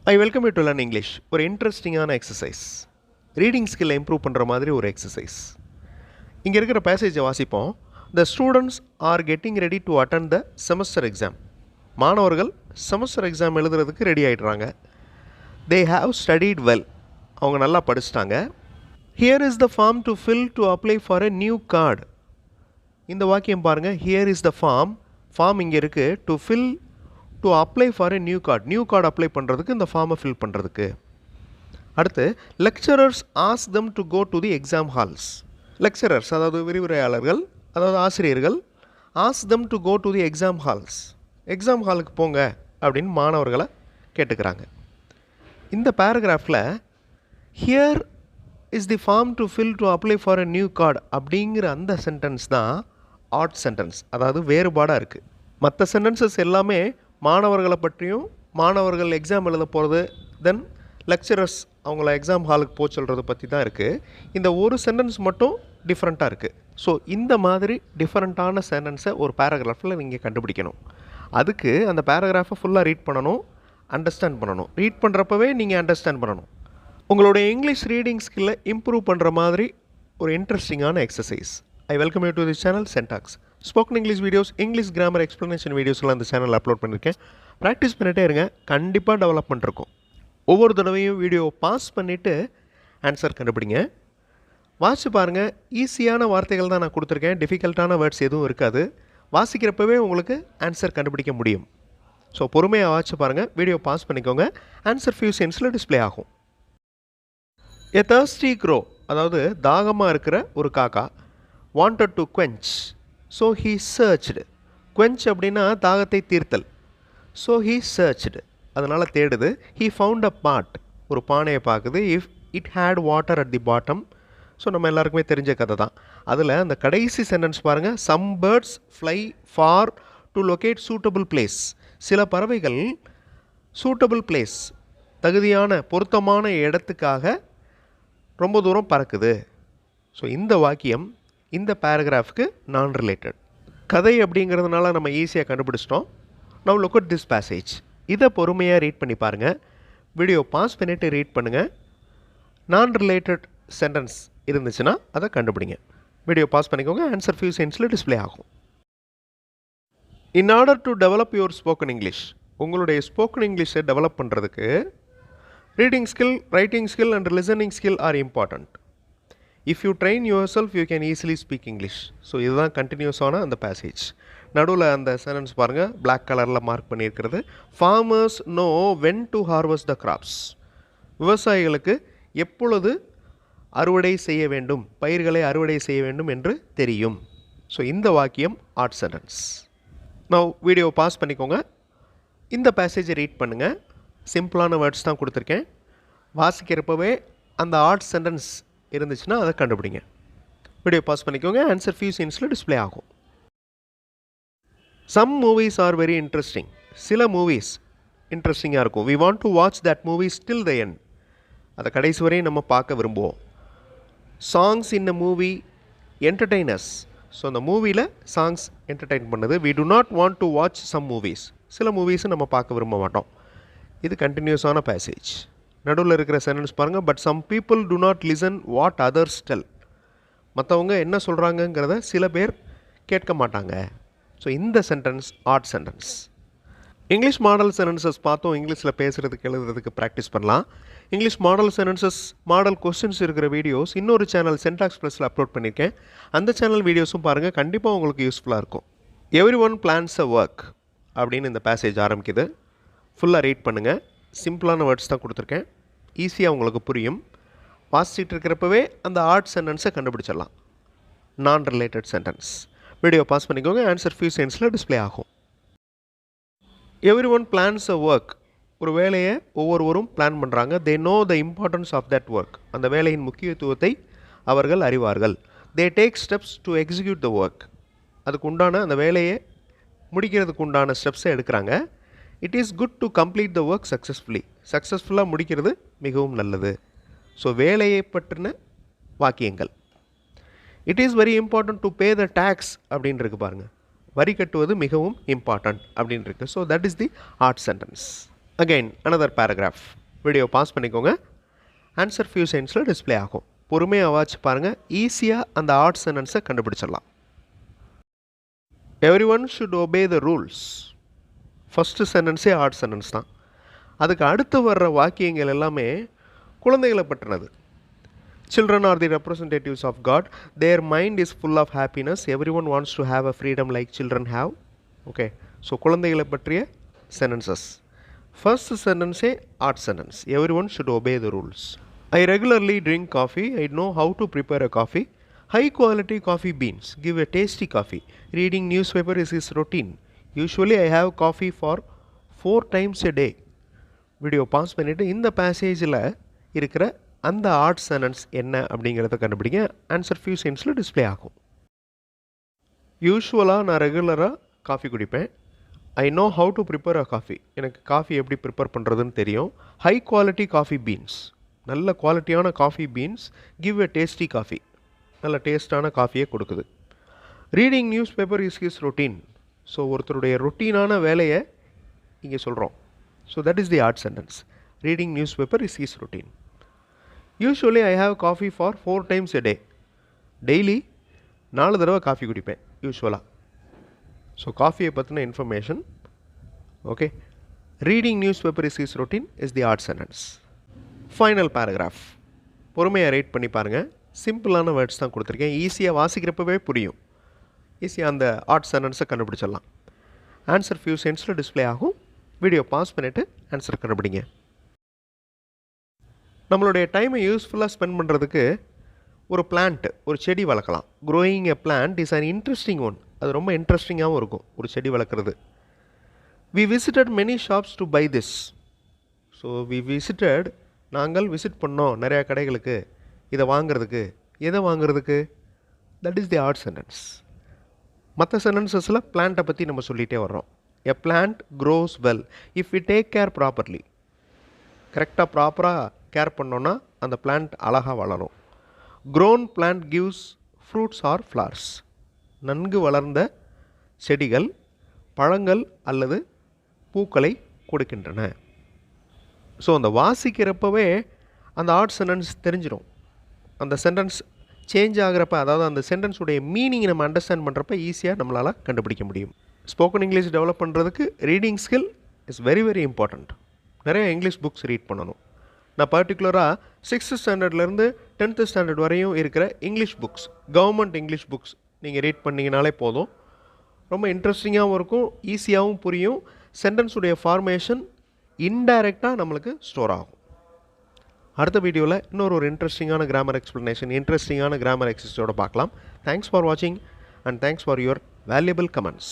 I welcome you to learn English. ஒரு இன்ட்ரெஸ்டிங்கான exercise, reading ஸ்கில்லை இம்ப்ரூவ் பண்ணுற மாதிரி ஒரு எக்ஸசைஸ். இங்கே இருக்கிற பேசேஜை வாசிப்போம். The students are getting ready to attend the semester exam. மாணவர்கள் செமஸ்டர் எக்ஸாம் எழுதுறதுக்கு ready ஆகிடுறாங்க. They have studied well. அவங்க நல்லா படிச்சிட்டாங்க. Here is the form to fill to apply for a new card. இந்த வாக்கியம் பாருங்கள். Here is the form. Form இங்கே இருக்குது. To fill to apply for a new card. New card apply பண்ணுறதுக்கு இந்த ஃபார்மை ஃபில் பண்ணுறதுக்கு. அடுத்து lecturers ask them to go to the exam halls. lecturers அதாவது விரிவுரையாளர்கள், அதாவது ஆசிரியர்கள், ask them to go to the exam halls. Exam ஹாலுக்கு போங்க அப்படின்னு மாணவர்களை கேட்டுக்கிறாங்க. இந்த பேராகிராஃபில் here is the form to fill to apply for a new card அப்படிங்கிற அந்த சென்டென்ஸ் தான் ஆட் சென்டென்ஸ், அதாவது வேறுபாடாக இருக்குது. மற்ற சென்டென்சஸ் எல்லாமே மாணவர்களை பற்றியும், மாணவர்கள் எக்ஸாம் எழுத போகிறது, தென் லெக்சரர்ஸ் அவங்கள எக்ஸாம் ஹாலுக்கு போக சொல்கிறத பற்றி தான் இருக்குது. இந்த ஒரு சென்டென்ஸ் மட்டும் டிஃப்ரெண்ட்டாக இருக்குது. ஸோ இந்த மாதிரி டிஃப்ரெண்ட்டான சென்டென்ஸை ஒரு பேராகிராஃபில் நீங்கள் கண்டுபிடிக்கணும். அதுக்கு அந்த பேராகிராஃபை ஃபுல்லாக ரீட் பண்ணணும், அண்டர்ஸ்டாண்ட் பண்ணணும். ரீட் பண்ணுறப்பவே நீங்கள் அண்டர்ஸ்டாண்ட் பண்ணணும். உங்களுடைய இங்கிலீஷ் ரீடிங் ஸ்கில்லை இம்ப்ரூவ் பண்ணுற மாதிரி ஒரு இன்ட்ரெஸ்டிங்கான exercise. I welcome you to this channel சென்டாக்ஸ். Spoken English videos, English grammar explanation வீடியோஸ்லாம் இந்த சேனல் அப்லோட் பண்ணியிருக்கேன். ப்ராக்டிஸ் பண்ணிகிட்டே இருங்க, கண்டிப்பாக டெவலப்மெண்ட் இருக்கும். ஒவ்வொரு தடவையும் வீடியோவை பாஸ் பண்ணிவிட்டு ஆன்சர் கண்டுபிடிங்க. வாசிச்சு பாருங்கள். ஈஸியான வார்த்தைகள் தான் நான் கொடுத்துருக்கேன். டிஃபிகல்ட்டான வேர்ட்ஸ் எதுவும் இருக்காது. வாசிக்கிறப்பவே உங்களுக்கு ஆன்சர் கண்டுபிடிக்க முடியும். ஸோ பொறுமையாக வாசிச்சு பாருங்கள். வீடியோ பாஸ் பண்ணிக்கோங்க. ஆன்சர் ஃபியூ செகண்ட்ஸில் டிஸ்பிளே ஆகும். A thirsty crow, அதாவது தாகமாக இருக்கிற ஒரு காக்கா, wanted to quench, so he searched. quench அப்படின்னா தாகத்தை தீர்த்தல். so he searched, அதனால் தேடுது. he found a pot, ஒரு பானையை பார்க்குது. if it had water at the bottom, so நம்ம எல்லாருக்குமே தெரிஞ்ச கதை தான். அதில் அந்த கடைசி சென்டென்ஸ் பாருங்கள். some birds fly far to locate suitable place. சில பறவைகள் suitable place, தகுதியான பொருத்தமான இடத்துக்காக ரொம்ப தூரம் பறக்குது. ஸோ இந்த வாக்கியம் இந்த பேராகிராஃப்க்கு நான் ரிலேட்டட். கதை அப்படிங்கிறதுனால நம்ம ஈஸியாக கண்டுபிடிச்சிட்டோம். Now look at this passage. இதை பொறுமையாக ரீட் பண்ணி பாருங்கள். வீடியோ பாஸ் பண்ணிவிட்டு ரீட் பண்ணுங்கள். நான் ரிலேட்டட் சென்டென்ஸ் இருந்துச்சுன்னா அதை கண்டுபிடிங்க. வீடியோ பாஸ் பண்ணிக்கோங்க. ஆன்சர் ஃபியூ செகண்ட்ஸில் டிஸ்பிளே ஆகும். In order to develop your spoken English, உங்களுடைய ஸ்போக்கன் இங்கிலீஷை டெவலப் பண்ணுறதுக்கு reading skill, writing skill and listening skill are important. If you train yourself, you can easily speak English. So இதுதான் கண்டினியூஸான அந்த passage. நடுவில் அந்த sentence பாருங்கள், black கலரில் mark பண்ணியிருக்கிறது. farmers know when to harvest the crops. விவசாயிகளுக்கு எப்பொழுது அறுவடை செய்ய வேண்டும், பயிர்களை அறுவடை செய்ய வேண்டும் என்று தெரியும். ஸோ இந்த வாக்கியம் ஆட் சென்டென்ஸ். நான் வீடியோ பாஸ் பண்ணிக்கோங்க. இந்த பேசேஜை ரீட் பண்ணுங்கள். சிம்பிளான வேர்ட்ஸ் தான் கொடுத்துருக்கேன். வாசிக்கிறப்பவே அந்த ஆட் சென்டென்ஸ் இருந்துச்சுன்னா அதை கண்டுபிடிங்க. வீடியோ பாஸ் பண்ணிக்கோங்க. ஆன்சர் ஃபியூ செகண்ட்ஸில் டிஸ்பிளே ஆகும். Some movies are very interesting. சில மூவிஸ் இன்ட்ரெஸ்டிங்காக இருக்கும். We want to watch that movies till the end. அதை கடைசி வரையும் நம்ம பார்க்க விரும்புவோம். Songs in a movie entertainers. So அந்த மூவியில் சாங்ஸ் என்டர்டெயின் பண்ணுது. We do not want to watch some movies. சில மூவிஸை நம்ம பார்க்க விரும்ப மாட்டோம். இது கண்டினியூஸான பேசேஜ். நடுவில் இருக்கிற சென்டென்ஸ் பாருங்கள். But some people do not listen what others tell. மற்றவங்க என்ன சொல்கிறாங்கங்கிறத சில பேர் கேட்க மாட்டாங்க. ஸோ இந்த sentence odd sentence. English model sentences பார்த்தோம். இங்கிலீஷில் பேசுகிறதுக்கு எழுதுறதுக்கு ப்ராக்டிஸ் பண்ணலாம். English model sentences, model questions இருக்கிற வீடியோஸ் இன்னொரு சேனல் சென்டாக்ஸ் ப்ளஸில் அப்லோட் பண்ணியிருக்கேன். அந்த சேனல் வீடியோஸும் பாருங்கள். கண்டிப்பாக உங்களுக்கு யூஸ்ஃபுல்லாக இருக்கும். Every one plans a work அப்படின்னு இந்த பேசேஜ் ஆரம்பிக்குது. ஃபுல்லாக ரீட் பண்ணுங்கள். சிம்பிளான வேர்ட்ஸ் தான் கொடுத்துருக்கேன். ஈஸியாக உங்களுக்கு புரியும். வாசிச்சுட்டு இருக்கிறப்பவே அந்த ஆட் சென்டென்ஸை கண்டுபிடிச்சிடலாம். Non related sentence. Video pause பண்ணிக்கோங்க. ஆன்சர் ஃபியூ செகண்ட்ஸில் டிஸ்பிளே ஆகும். Every one plans a work. ஒரு வேலையை ஒவ்வொருவரும் பிளான் பண்ணுறாங்க. They know the importance of that work. அந்த வேலையின் முக்கியத்துவத்தை அவர்கள் அறிவார்கள். They take steps to execute the work. அதுக்கு உண்டான அந்த வேலையை முடிக்கிறதுக்கு உண்டான ஸ்டெப்ஸை எடுக்கிறாங்க. It is good to complete the work successfully. சக்ஸஸ்ஃபுல்லாக முடிக்கிறது மிகவும் நல்லது. ஸோ வேலையை பற்றின வாக்கியங்கள். It is very important to pay the tax அப்படின்னு இருக்கு பாருங்கள். வரி கட்டுவது மிகவும் இம்பார்ட்டன்ட் அப்படின்னு இருக்கு. So that is the odd sentence. Again another paragraph. Video pause பண்ணிக்கோங்க. ஆன்சர் ஃபியூ செகண்ட்ஸில் டிஸ்பிளே ஆகும். பொறுமையாக வாட்ச் பாருங்கள். ஈஸியாக அந்த ஆட் சென்டென்ஸை கண்டுபிடிச்சிடலாம். Everyone should obey the rules. First சென்டென்ஸே ஆட் சென்டென்ஸ் தான். அதுக்கு அடுத்து வர்ற வாக்கியங்கள் எல்லாமே குழந்தைகளை பற்றினது. Children are the representatives of God. Their mind is full of happiness. Everyone wants to have a freedom like children have. Okay. So, குழந்தைகளை பற்றிய sentences. First sentence is art sentence. Everyone should obey the rules. I regularly drink coffee. I know how to prepare a coffee. High quality coffee beans give a tasty coffee. Reading newspaper is his routine. Usually I have coffee for 4 times a day. Video pass பண்ணிவிட்டு இந்த பேசேஜில் இருக்கிற அந்த add sentence என்ன அப்படிங்கிறத கண்டுபிடிங்க. Answer few செகண்ட்ஸில் display ஆகும். யூஸ்வலாக நான் ரெகுலராக காஃபி குடிப்பேன். I know how to prepare a coffee. எனக்கு காஃபி எப்படி ப்ரிப்பேர் பண்ணுறதுன்னு தெரியும். ஹை குவாலிட்டி காஃபி பீன்ஸ், நல்ல குவாலிட்டியான coffee beans give a tasty coffee, நல்ல டேஸ்டான காஃபியை கொடுக்குது. Reading news paper is his routine. So ஒருத்தருடைய ரொட்டீனான வேலையை இங்கே சொல்கிறோம். So that is the odd sentence. Reading news paper is his routine. Usually I have coffee for 4 times a day. Daily 4 தடவை coffee குடிப்பேன் யூஸ்வலாக. ஸோ காஃபியை பற்றின information. Okay. Reading news paper is his routine is the odd sentence. Final paragraph. பொறுமையாக right பண்ணி பாருங்கள். சிம்பிளான words தான் கொடுத்துருக்கேன். ஈஸியாக வாசிக்கிறப்பவே புரியும். ஈஸியாக அந்த ஆட் சென்டென்ஸை கண்டுபிடிச்சிடலாம். ஆன்சர் ஃபியூ செகண்ட்ஸில் டிஸ்பிளே ஆகும். வீடியோ பாஸ் பண்ணிவிட்டு ஆன்சர் கண்டுபிடிங்க. நம்மளுடைய டைமை யூஸ்ஃபுல்லாக ஸ்பெண்ட் பண்ணுறதுக்கு ஒரு பிளான்ட், ஒரு செடி வளர்க்கலாம். Growing a plant is an interesting one. அது ரொம்ப இன்ட்ரெஸ்டிங்காகவும் இருக்கும் ஒரு செடி வளர்க்குறது. We visited many shops to buy this. So we visited, நாங்கள் விசிட் பண்ணோம் நிறையா கடைகளுக்கு இதை வாங்கிறதுக்கு. எதை வாங்கிறதுக்கு? That is the odd sentence. மற்ற சென்டென்சஸில் பிளான்ட்டை பற்றி நம்ம சொல்லிகிட்டே வர்றோம். A plant grows well if we take care properly. கரெக்டாக ப்ராப்பராக கேர் பண்ணோன்னா அந்த பிளான்ட் அழகாக வளரும். Grown plant gives fruits R flowers. நன்கு வளர்ந்த செடிகள் பழங்கள் அல்லது பூக்களை கொடுக்கின்றன. ஸோ அந்த வாசிக்கிறப்பவே அந்த ஆட் சென்டென்ஸ் தெரிஞ்சிடும். அந்த சென்டென்ஸ் சேஞ்ச் ஆகிறப்ப, அதாவது அந்த சென்டென்ஸுடைய மீனிங் நம்ம அண்டர்ஸ்டாண்ட் பண்ணுறப்ப ஈஸியாக நம்மளால் கண்டுபிடிக்க முடியும். ஸ்போக்கன் இங்கிலீஷ் டெவலப் பண்ணுறதுக்கு reading skill is very very important. நிறைய இங்கிலீஷ் புக்ஸ் ரீட் பண்ணணும். நான் பர்டிகுலராக 6th ஸ்டாண்டர்ட்லேருந்து 10th ஸ்டாண்டர்ட் வரையும் இருக்கிற English books, government English books நீங்கள் ரீட் பண்ணிங்கனாலே போதும். ரொம்ப இன்ட்ரெஸ்டிங்காகவும் இருக்கும், ஈஸியாகவும் புரியும். சென்டென்ஸுடைய ஃபார்மேஷன் இன்டைரக்டாக நம்மளுக்கு ஸ்டோர் ஆகும். அடுத்த வீடியோவில் இன்னொரு இன்ட்ரெஸ்டிங்கான கிராமர் எக்ஸ்ப்ளனேஷன், இன்ட்ரெஸ்டிங்கான கிராமர் எக்ஸசைஸோடு பார்க்கலாம். தேங்க்ஸ் ஃபார் வாட்சிங் and thanks for your valuable comments.